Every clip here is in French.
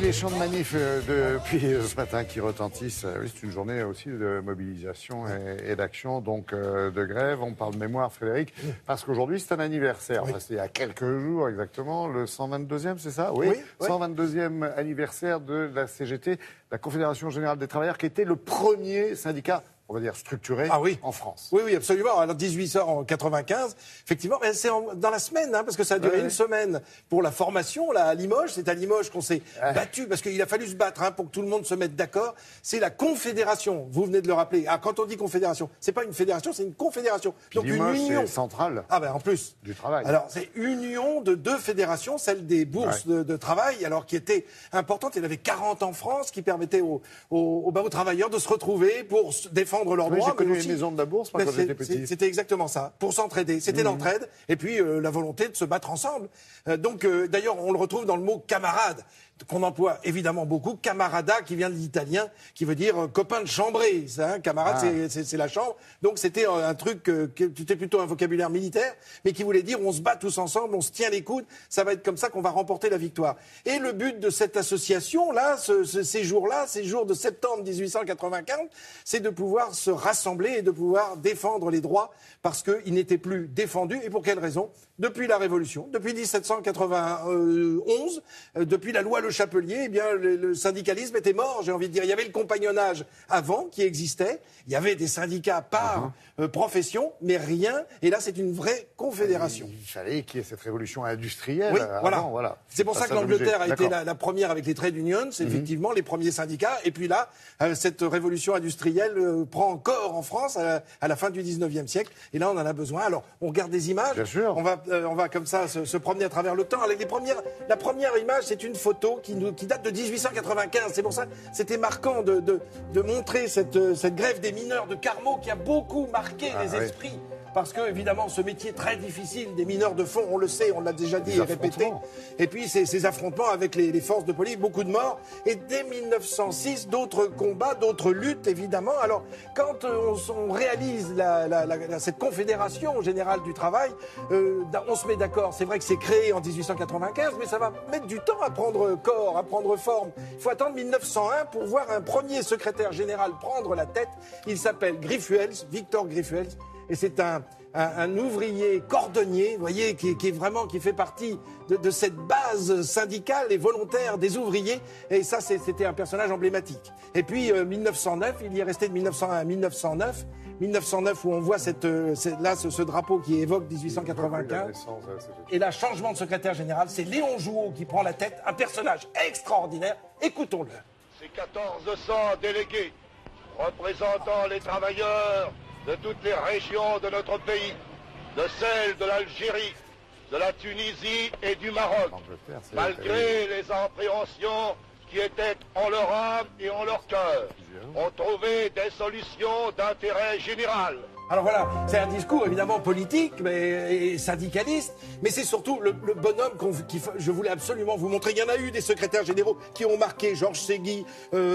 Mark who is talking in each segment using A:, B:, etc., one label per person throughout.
A: les champs de manif depuis ce matin qui retentissent. Oui, c'est une journée aussi de mobilisation et d'action, donc de grève. On parle de mémoire, Frédéric, parce qu'aujourd'hui c'est un anniversaire. Enfin, c'est il y a quelques jours exactement, le 122e, c'est ça? Oui, 122e anniversaire de la CGT, la Confédération Générale des Travailleurs, qui était le premier syndicat, on va dire, structuré en France.
B: Oui, oui, absolument. Alors, 1895, effectivement, mais c'est dans la semaine, hein, parce que ça a duré une semaine pour la formation, là, à Limoges. C'est à Limoges qu'on s'est battu, parce qu'il a fallu se battre, hein, pour que tout le monde se mette d'accord. C'est la Confédération, vous venez de le rappeler. Ah, quand on dit Confédération, c'est pas une fédération, c'est une confédération.
A: Puis
B: donc
A: Limoges,
B: une union.
A: c'est central.
B: Ah, ben, en plus.
A: Du travail.
B: Alors, c'est union de deux fédérations, celle des bourses de travail, alors qui était importante. Il y en avait 40 en France, qui permettaient aux travailleurs de se retrouver pour défendre leurs droits.
A: J'ai connu les maisons de la bourse quand j'étais petit.
B: C'était exactement ça, pour s'entraider. C'était l'entraide et puis la volonté de se battre ensemble. D'ailleurs, on le retrouve dans le mot camarade, qu'on emploie évidemment beaucoup, camarada, qui vient de l'italien, qui veut dire copain de chambrée. Ça, hein, camarade, c'est la chambre. Donc c'était un truc qui était plutôt un vocabulaire militaire, mais qui voulait dire on se bat tous ensemble, on se tient les coudes, ça va être comme ça qu'on va remporter la victoire. Et le but de cette association-là, ces jours-là, ces jours de septembre 1895, c'est de pouvoir se rassembler et de pouvoir défendre les droits, parce qu'ils n'étaient plus défendus. Et pour quelle raison? Depuis la Révolution, depuis 1791, depuis la loi Le Chapelier, eh bien, le syndicalisme était mort, j'ai envie de dire. Il y avait le compagnonnage avant qui existait, il y avait des syndicats par profession, mais rien. Et là, c'est une vraie confédération.
A: Il fallait qu'il y ait cette révolution industrielle.
B: Oui,
A: avant, voilà.
B: C'est pour ça que l'Angleterre a été la première avec les trade unions, c'est effectivement les premiers syndicats. Et puis là, cette révolution industrielle prend corps en France à la fin du 19e siècle. Et là, on en a besoin. Alors, on regarde des images.
A: Bien sûr.
B: On va comme ça se promener à travers le temps. Avec la première image, c'est une photo qui date de 1895. C'est pour ça c'était marquant de montrer cette grève des mineurs de Carmaux qui a beaucoup marqué les esprits. Parce que, évidemment, ce métier très difficile des mineurs de fond, on le sait, on l'a déjà dit et répété. Et puis, ces affrontements avec les forces de police, beaucoup de morts. Et dès 1906, d'autres combats, d'autres luttes, évidemment. Alors, quand on réalise cette confédération générale du travail, on se met d'accord. C'est vrai que c'est créé en 1895, mais ça va mettre du temps à prendre corps, à prendre forme. Il faut attendre 1901 pour voir un premier secrétaire général prendre la tête. Il s'appelle Griffuels, Victor Griffuels. Et c'est un ouvrier cordonnier, vous voyez, qui fait partie de cette base syndicale et volontaire des ouvriers. Et ça, c'était un personnage emblématique. Et puis, 1909, il y est resté de 1901 à 1909. 1909 où on voit ce drapeau qui évoque 1895. Et là, changement de secrétaire général, c'est Léon Jouot qui prend la tête, un personnage extraordinaire. Écoutons-le.
C: Ces 1400 délégués représentant les travailleurs de toutes les régions de notre pays, de celles de l'Algérie, de la Tunisie et du Maroc, malgré les appréhensions qui étaient en leur âme et en leur cœur, ont trouvé des solutions d'intérêt général.
B: Alors voilà, c'est un discours évidemment politique et syndicaliste, mais c'est surtout le bonhomme je voulais absolument vous montrer. Il y en a eu des secrétaires généraux qui ont marqué, Georges Ségui,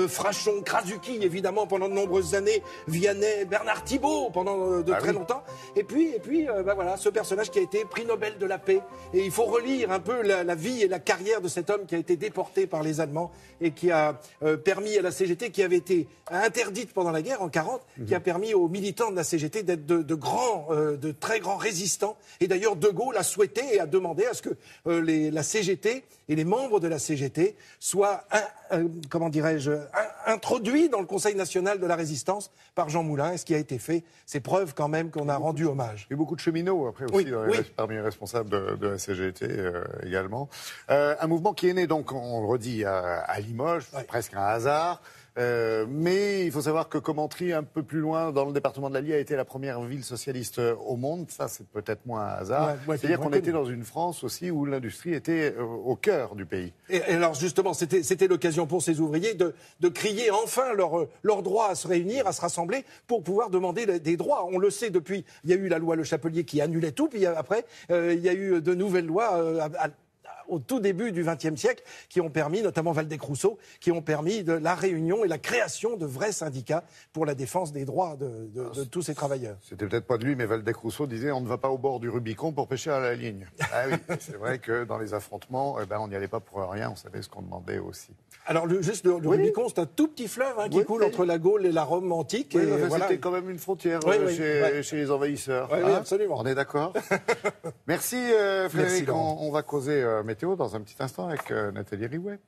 B: Frachon, Krasuki évidemment pendant de nombreuses années, Vianney, Bernard Thibault pendant très longtemps. Et puis voilà, ce personnage qui a été prix Nobel de la paix. Et il faut relire un peu la vie et la carrière de cet homme qui a été déporté par les Allemands et qui a permis à la CGT, qui avait été interdite pendant la guerre en 40, qui a permis aux militants de la CGT d'être de très grands résistants. Et d'ailleurs, De Gaulle a souhaité et a demandé à ce que la CGT et les membres de la CGT soient, introduits dans le Conseil national de la résistance par Jean Moulin. Et ce qui a été fait, c'est preuve quand même qu'on a rendu hommage.
A: Il y a eu beaucoup de cheminots après aussi parmi les responsables de la CGT également. Un mouvement qui est né, donc, on le redit, à Limoges, presque un hasard. Mais il faut savoir que Commentry, un peu plus loin, dans le département de l'Allier, a été la première ville socialiste au monde. Ça, c'est peut-être moins un hasard. C'est-à-dire qu'on était dans une France aussi où l'industrie était au cœur du pays.
B: Et alors justement, c'était l'occasion pour ces ouvriers de crier enfin leur droit à se réunir, à se rassembler, pour pouvoir demander des droits. On le sait depuis, il y a eu la loi Le Chapelier qui annulait tout, puis après, il y a eu de nouvelles lois au tout début du XXe siècle, qui ont permis, notamment Waldeck-Rousseau, qui ont permis de la réunion et la création de vrais syndicats pour la défense des droits de tous ces travailleurs.
A: C'était peut-être pas de lui, mais Waldeck-Rousseau disait on ne va pas au bord du Rubicon pour pêcher à la ligne. Ah oui, c'est vrai que dans les affrontements, on n'y allait pas pour rien, on savait ce qu'on demandait aussi.
B: Alors le Rubicon, c'est un tout petit fleuve qui coule entre la Gaule et la Rome antique.
A: Oui,
B: et
A: voilà. C'était quand même une frontière chez les envahisseurs.
B: Oui, absolument.
A: On est d'accord. Merci Frédéric, on va causer météo dans un petit instant avec Nathalie Riouet.